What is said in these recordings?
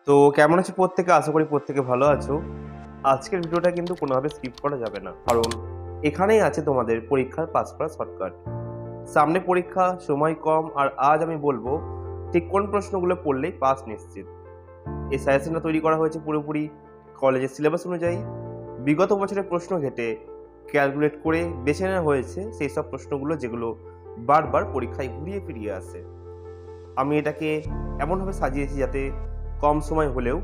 তো কেমন আছো প্রত্যেকে? আশা করি প্রত্যেকে ভালো আছো। আজকের ভিডিওটা কিন্তু কোনোভাবে স্কিপ করা যাবে না। কারণ এখানেই আছে তোমাদের পরীক্ষার পাস করার শর্টকাট। সামনে পরীক্ষা, সময় কম, আর আজ আমি বলবো ঠিক কোন প্রশ্নগুলো পড়লেই পাস নিশ্চিত। এই সাজেশনটা তৈরি করা হয়েছে পুরোপুরি কলেজের সিলেবাস অনুযায়ী। বিগত বছরের প্রশ্ন ঘেঁটে ক্যালকুলেট করে বেছে নেওয়া হয়েছে সেই সব প্রশ্নগুলো যেগুলো বারবার পরীক্ষায় ঘুরিয়ে ফিরিয়ে আসে। আমি এটাকে এমনভাবে সাজিয়েছি যাতে কম সময় হলেও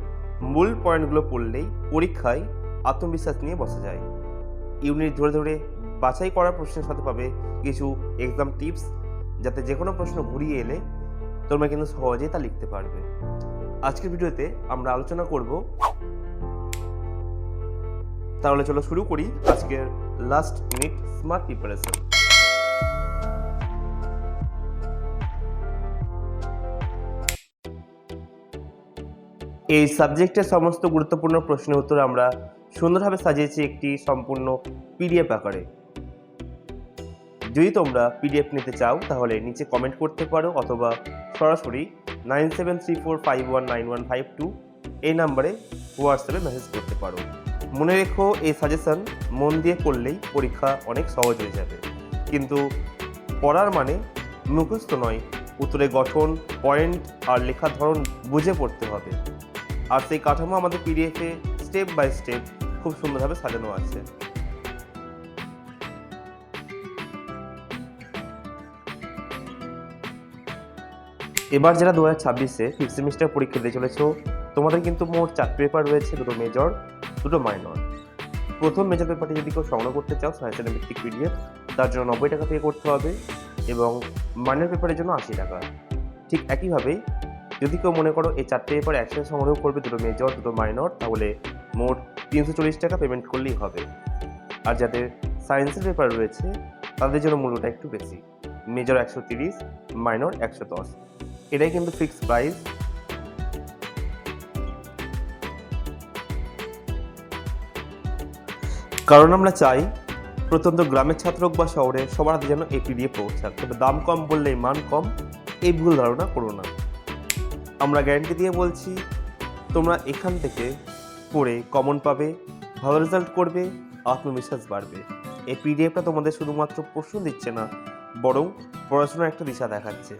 মূল পয়েন্টগুলো পড়লেই পরীক্ষায় আত্মবিশ্বাস নিয়ে বসা যায়। ইউনিট ধরে ধরে বাছাই করা প্রশ্নের সাথে পাবে কিছু এক্সাম টিপস, যাতে যে কোনো প্রশ্ন ঘুরিয়ে এলে তোমরা কিন্তু সহজেই তা লিখতে পারবে। আজকের ভিডিওতে আমরা আলোচনা করব, তাহলে চলো শুরু করি আজকের লাস্ট মিনিট স্মার্ট প্রিপারেশন। এই সাবজেক্টের সমস্ত গুরুত্বপূর্ণ প্রশ্নের উত্তর আমরা সুন্দরভাবে সাজিয়েছি একটি সম্পূর্ণ পিডিএফ আকারে। যদি তোমরা পিডিএফ নিতে চাও তাহলে নিচে কমেন্ট করতে পারো, অথবা সরাসরি 9734519152 এই নাম্বারে হোয়াটসঅ্যাপে মেসেজ করতে পারো। মনে রেখো, এই সাজেশন মন দিয়ে পড়লেই পরীক্ষা অনেক সহজ হয়ে যাবে। কিন্তু পড়ার মানে মুখস্থ নয়, উত্তরের গঠন, পয়েন্ট আর লেখার ধরন বুঝে পড়তে হবে। আর সেই কাঠামো আমাদের পিডিএফে স্টেপ বাই স্টেপ খুব সুন্দরভাবে সাজানো আছে। এবার যারা 2026-এ ফিফথ সেমিস্টার পরীক্ষা দিয়ে চলেছ, তোমাদের কিন্তু মোট 4 পেপার রয়েছে, 2টো মেজর, 2টো মাইনর। প্রথম মেজর পেপারটি যদি কেউ সংগ্রহ করতে চাও সাজেশন ভিত্তিক পিডিএফ, তার জন্য 90 টাকা পে করতে হবে, এবং মাইনর পেপারের জন্য 80 টাকা। ঠিক একইভাবেই যদি কেউ মনে করো এই 4টে পেপার একসাথে সংগ্রহ করবে, 2টো মেজর, 2টো মাইনর, তাহলে মোট 340 টাকা পেমেন্ট করলেই হবে। আর যাদের সায়েন্সের পেপার রয়েছে তাদের জন্য মূল্যটা একটু বেশি, মেজর 130, মাইনর 110। এটাই কিন্তু ফিক্সড প্রাইস। কারণ আমরা চাই প্রত্যন্ত গ্রামের ছাত্র হোক বা শহরে সবার হাতে যেন এই পিডিএফ পৌঁছাক। তবে দাম কম বললেই মান কম, এই ভুল ধারণা করো না। আমরা গ্যারান্টি দিয়ে বলছি, তোমরা এখান থেকে পড়ে কমন পাবে, ভালো রেজাল্ট করবে, আত্মবিশ্বাস বাড়বে। এই পিডিএফটা তোমাদের শুধুমাত্র প্রশ্ন দিচ্ছে না, বরং পড়াশোনার একটা দিশা দেখাচ্ছে।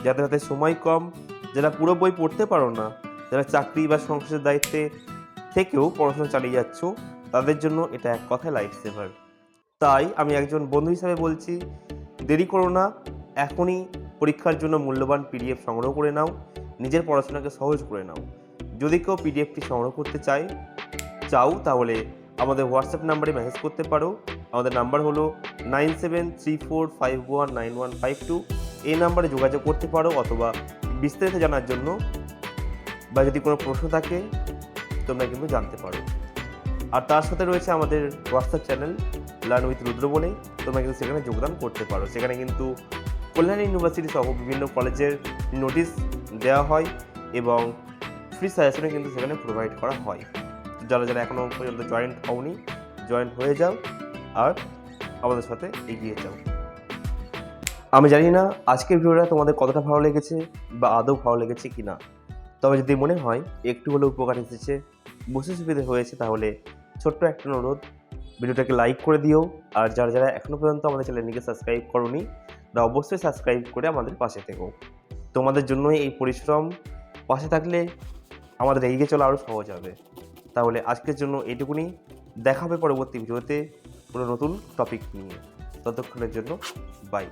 যাদের হাতে সময় কম, যারা পুরো বই পড়তে পারো না, যারা চাকরি বা সংসারের দায়িত্বে থেকেও পড়াশোনা চালিয়ে যাচ্ছ, তাদের জন্য এটা এক কথায় লাইফ সেভার। তাই আমি একজন বন্ধু হিসাবে বলছি, দেরি করো না, এখনই পরীক্ষার জন্য মূল্যবান পিডিএফ সংগ্রহ করে নাও, নিজের পড়াশোনাকে সহজ করে নাও। যদি কেউ পিডিএফটি সংগ্রহ করতে চাও তাহলে আমাদের হোয়াটসঅ্যাপ নাম্বারে মেসেজ করতে পারো। আমাদের নাম্বার হলো 9734519152। এই নাম্বারে যোগাযোগ করতে পারো, অথবা বিস্তারিত জানার জন্য বা যদি কোনো প্রশ্ন থাকে তোমরা কিন্তু জানতে পারো। আর তার সাথে রয়েছে আমাদের হোয়াটসঅ্যাপ চ্যানেল লার্ন উইথ রুদ্র বলে, তোমরা কিন্তু সেখানে যোগদান করতে পারো। সেখানে কিন্তু কল্যাণী ইউনিভার্সিটি সহ বিভিন্ন কলেজের নোটিশ দেওয়া হয় এবং ফ্রি সাজেশনে কিন্তু সেখানে প্রোভাইড করা হয়। যারা যারা এখনও পর্যন্ত জয়েন হয়ে যাও আর আমাদের সাথে এগিয়ে যাও। আমি জানি না আজকের ভিডিওটা তোমাদের কতটা ভালো লেগেছে বা আদৌ ভালো লেগেছে কি না, তবে যদি মনে হয় একটু হলেও উপকার এসেছে, বুঝতে সুবিধে হয়েছে, তাহলে ছোট্ট একটা অনুরোধ, ভিডিওটাকে লাইক করে দিও। আর যারা যারা এখনও পর্যন্ত আমাদের চ্যানেলটিকে সাবস্ক্রাইব করোনি, তারা অবশ্যই সাবস্ক্রাইব করে আমাদের পাশে থেকো। তোমাদের জন্যই এই পরিশ্রম, পাশে থাকলে আমাদের এগিয়ে চলা আরও সহজ হবে। তাহলে আজকের জন্য এইটুকুনি, দেখা হবে পরবর্তী ভিডিওতে কোনো নতুন টপিক নিয়ে। ততক্ষণের জন্য বাই।